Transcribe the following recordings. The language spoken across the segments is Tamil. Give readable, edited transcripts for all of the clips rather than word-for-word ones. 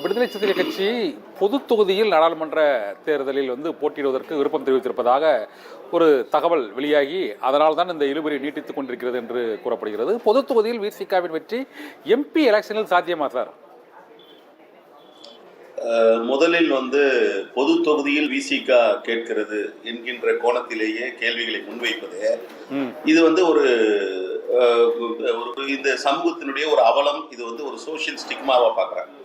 விடுதலை சிறுத்தைகள் கட்சி பொது தொகுதியில் நாடாளுமன்ற தேர்தலில் போட்டியிடுவதற்கு விருப்பம் தெரிவித்திருப்பதாக ஒரு தகவல் வெளியாகி அதனால் தான் இந்த இழுபறி நீட்டித்துக் கொண்டிருக்கிறது என்று கூறப்படுகிறது. பொது தொகுதியில் விசிகாவின் வெற்றி எம்பி எலெக்ஷனில் சாத்தியமா சார்? முதலில் பொது தொகுதியில் விசிகா கேட்கிறது என்கின்ற கோணத்திலேயே கேள்விகளை முன்வைப்பது இது ஒரு இந்த சமூகத்தினுடைய ஒரு அவலம். இது ஒரு சோசியல் ஸ்டிக்மாவா பாக்குறாங்க.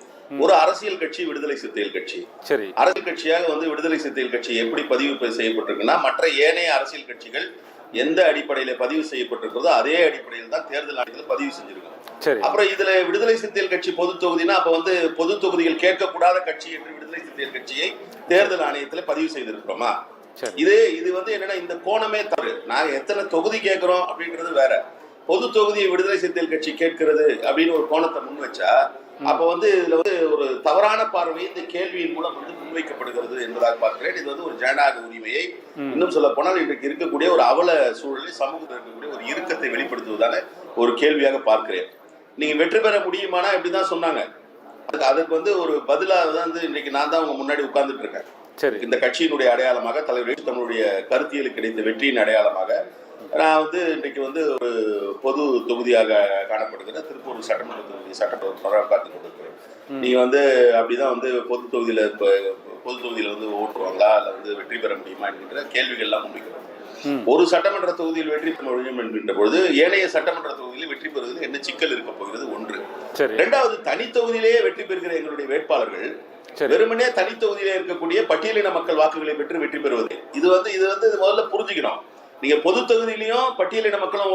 ஒரு அரசியல் கட்சி விடுதலை சிறுத்தைகள் கட்சி, சரி, அரசியல் கட்சியாக விடுதலை சிறுத்தைகள் கட்சி எப்படி பதிவு செய்யப்பட்டிருக்குன்னா, மற்ற ஏனைய அரசியல் கட்சிகள் எந்த அடிப்படையில பதிவு செய்யப்பட்டிருக்கிறதோ அதே அடிப்படையில் தான் தேர்தல் ஆணையத்தில் பதிவு செஞ்சிருக்கோம். அப்புறம் இதுல விடுதலை சிறுத்தைகள் கட்சி பொது தொகுதினா அப்ப பொது தொகுதிகள் கேட்கக்கூடாத கட்சி என்று விடுதலை சிறுத்தைகள் கட்சியை தேர்தல் ஆணையத்தில் பதிவு செய்திருக்கிறோமா? இது என்னன்னா இந்த கோணமே தவறு. நாங்க எத்தனை தொகுதி கேட்கிறோம் அப்படின்றது வேற. பொது தொகுதியை விடுதலை சிறுத்தைகள் கட்சி கேட்கிறது அப்படின்னு ஒரு கோணத்தை முன் வச்சா அப்ப இதுல ஒரு தவறான பார்வை இந்த கேள்வியின் மூலம் முன்வைக்கப்படுகிறது என்பதாக பார்க்கிறேன். இது ஒரு ஜனநாயக உரிமையை, இன்னும் சொல்ல போனால் இன்றைக்கு இருக்கக்கூடிய ஒரு அவல சூழலில் சமூகத்தில் இருக்கக்கூடிய ஒரு இறுக்கத்தை வெளிப்படுத்துவதான ஒரு கேள்வியாக பார்க்கிறேன். நீங்க வெற்றி பெற முடியுமானா இப்படிதான் சொன்னாங்க. அதுக்கு ஒரு பதிலாக தான் இன்னைக்கு நான் தான் உங்க முன்னாடி உட்கார்ந்துட்டு இருக்கேன். சரி, இந்த கட்சியினுடைய அடையாளமாக தலைவர் தன்னுடைய கருத்தியலுக்கு கிடைத்த வெற்றியின் அடையாளமாக நான் இன்றைக்கு ஒரு பொது தொகுதியாக காணப்படுகிற திருப்பூர் சட்டமன்ற தொகுதி சட்டமன்ற பார்த்து கொண்டிருக்கிறேன். நீங்க அப்படிதான் பொது தொகுதியில ஓட்டுவாங்களா அல்ல வெற்றி பெற முடியுமா என்கின்ற கேள்விகள் எல்லாம் முன்வைக்கிறோம். ஒரு சட்டமன்ற தொகுதியில் வெற்றி பெற முடியும் என்கின்ற பொழுது ஏனைய சட்டமன்ற தொகுதியில் வெற்றி பெறுவது என்ன சிக்கல் இருக்க போகிறது? ஒன்று. இரண்டாவது, தனி தொகுதியிலேயே வெற்றி பெறுகிற எங்களுடைய வேட்பாளர்கள் வெறுமனே தனி தொகுதியிலே இருக்கக்கூடிய பட்டியலின மக்கள் வாக்குகளை பெற்று வெற்றி பெறுவது. இது முதல்ல புரிஞ்சுக்கணும். நீங்க பொது தொகுதியிலையும் பட்டியலின மக்களும்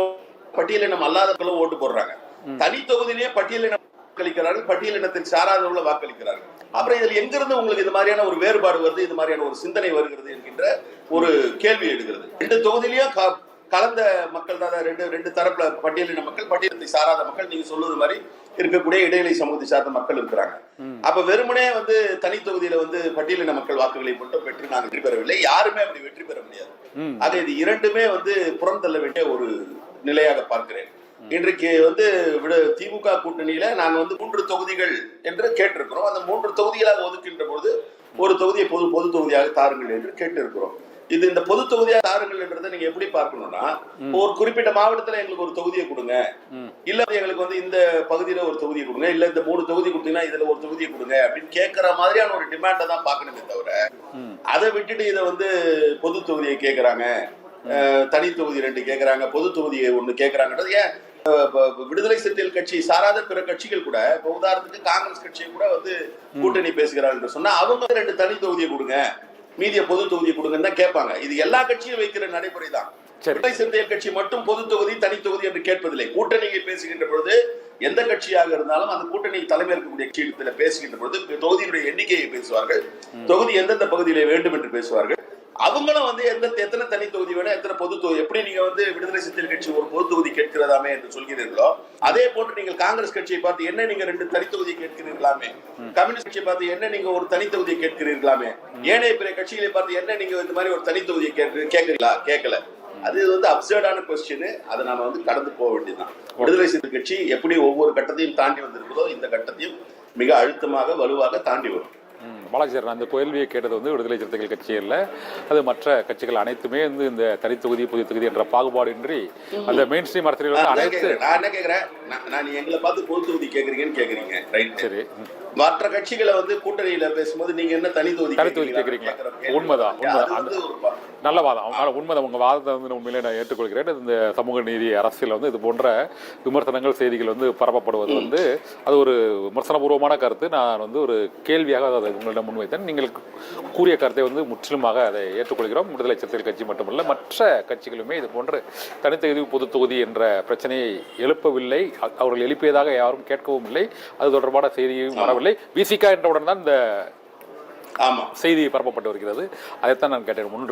பட்டியலினம் அல்லாதவர்களும் ஓட்டு போடுறாங்க. தனி தொகுதியிலேயே பட்டியலினம் வாக்களிக்கிறார்கள், பட்டியலினத்தில் சாராதவர்கள் வாக்களிக்கிறார்கள். அப்புறம் இதுல எங்கிருந்து உங்களுக்கு இது மாதிரியான ஒரு வேறுபாடு வருது, இது மாதிரியான ஒரு சிந்தனை வருகிறது என்கின்ற ஒரு கேள்வி எடுக்கிறது. ரெண்டு தொகுதியிலையும் கலந்த மக்கள் தான், ரெண்டு தரப்புல பட்டியலின மக்கள், பட்டியலத்தை சாராத மக்கள், நீங்க சொல்லுவது மாதிரி இருக்கக்கூடிய இடைநிலை சமூகத்தை சார்ந்த மக்கள் இருக்கிறாங்க. அப்ப வெறுமனே தனி தொகுதியில பட்டியலின மக்கள் வாக்குகளை மட்டும் பெற்று நாங்கள் வெற்றி பெறவில்லை. யாருமே அப்படி வெற்றி பெற முடியாது. ஆக இது இரண்டுமே புறம் தள்ள வேண்டிய ஒரு நிலையாக பார்க்கிறேன். இன்றைக்கு திமுக கூட்டணியில நாங்க 3 தொகுதிகள் என்று கேட்டிருக்கிறோம். அந்த 3 தொகுதிகளாக ஒதுக்கின்ற பொழுது ஒரு தொகுதியை பொது தொகுதியாக தாருங்கள் என்று கேட்டு இருக்கிறோம். இது இந்த பொது தொகுதியாக தாருங்கள் என்றதை நீங்க எப்படி பார்க்கணும்னா, ஒரு குறிப்பிட்ட மாவட்டத்துல எங்களுக்கு ஒரு தொகுதியை கொடுங்க, இல்ல எங்களுக்கு இந்த பகுதியில ஒரு தொகுதியை கொடுங்க, இல்ல இந்த 3 தொகுதி கொடுத்தீங்கன்னா இதுல ஒரு தொகுதியை கொடுங்க அப்படின்னு கேட்கிற மாதிரியான ஒரு டிமாண்டை தான் பார்க்கணுமே தவிர, அதை விட்டுட்டு இதை பொது தொகுதியை கேட்கறாங்க, தனி தொகுதி 2 கேட்கறாங்க, பொது தொகுதியை 1 கேட்கறாங்கன்றது ஏன்? விடுதலை சிறுத்தைகள் கட்சி சாராத பிற கட்சிகள் கூட, இப்ப உதாரணத்துக்கு காங்கிரஸ் கட்சியை கூட கூட்டணி பேசுகிறார்கள் சொன்னா அவங்க 2 தனி தொகுதியை கொடுங்க, மீதிய பொது தொகுதியை கொடுங்கன்னு தான் கேட்பாங்க. இது எல்லா கட்சியும் வைக்கிற நடைமுறை தான். விடுதலை சிறுத்தைகள் கட்சி மட்டும் பொது தொகுதி தனி தொகுதி என்று கேட்பதில்லை. கூட்டணியை பேசுகின்ற பொழுது எந்த கட்சியாக இருந்தாலும் அந்த கூட்டணி தலைமை இருக்கக்கூடிய கட்சியிடத்துல பேசுகின்ற பொழுது தொகுதியினுடைய எண்ணிக்கையை பேசுவார்கள், தொகுதி எந்தெந்த பகுதியில வேண்டும் என்று பேசுவார்கள். அவங்களும் எத்தனை தனி தொகுதி வேணும், எத்தனை பொது தொகுதி, எப்படி நீங்க விடுதலை சிறுத்தைகள் கட்சி ஒரு பொது தொகுதி கேட்கிறதாமே என்று சொல்கிறீர்களோ அதே போன்று நீங்கள் காங்கிரஸ் கட்சியை பார்த்து என்ன நீங்க 2 தனி தொகுதியை கேட்கிறீர்களாமே, கம்யூனிஸ்ட் கட்சியை பார்த்து என்ன நீங்க ஒரு தனி தொகுதியை கேட்கிறீர்களாமே, ஏனைய பிற கட்சிகளை பார்த்து என்ன நீங்க இந்த மாதிரி ஒரு தனி தொகுதியை கேட்கிறீங்களா? கேட்கல. அது அப்சர்டான கொஸ்டின். அதை நாம கடந்து போக வேண்டியதுதான். விடுதலை சிறுத்தைகள் கட்சி எப்படி ஒவ்வொரு கட்டத்தையும் தாண்டி வந்திருக்கிறதோ இந்த கட்டத்தையும் மிக அழுத்தமாக வலுவாக தாண்டி வரும். பாலாஜி சார், அந்த கேள்வியை கேட்டது விடுதலை சிறுத்தைகள் கட்சியில் அது மற்ற கட்சிகள் அனைத்துமே இந்த தனி தொகுதி புதிய தொகுதி என்ற பாகுபாடின்றி அந்த மெயின் ஸ்ட்ரீம் அரசியல் அனைத்து. நான் என்ன கேட்கிறேன், நான் எங்களை பார்த்து பொது தொகுதி கேட்கறீங்கன்னு கேட்கறீங்க, ரைட்? சரி, மற்ற கட்சிகளை கூட்டணியில பேசும்போது நீங்க என்ன தனி தொகுதி கேட்கறீங்க? உண்மைதான், நல்ல வாதம், உண்மைதான். உங்க வாதத்தை உண்மையிலே நான் ஏற்றுக்கொள்கிறேன். இந்த சமூக நீதி அரசியல் இது போன்ற விமர்சனங்கள் செய்திகள் பரப்பப்படுவது அது ஒரு விமர்சனபூர்வமான கருத்து. நான் ஒரு கேள்வியாக அதை உங்களிடம் முன்வைத்தேன். நீங்கள் கூறிய கருத்தை முற்றிலுமாக அதை ஏற்றுக்கொள்கிறோம். விடுதலை சிறுத்தைகள் கட்சி மட்டுமல்ல, மற்ற கட்சிகளுமே இது போன்ற தனித்தொகுதி பொது தொகுதி என்ற பிரச்சனையை எழுப்பவில்லை. அவர்கள் எழுப்பியதாக யாரும் கேட்கவும் இல்லை. அது தொடர்பான செய்தியும் வரவில்லை. விசிகா என்றவுடன் தான் இந்த செய்தி பரப்பப்பட்டு வருகிறது. அதைத்தான் நான் கேட்டேன். 1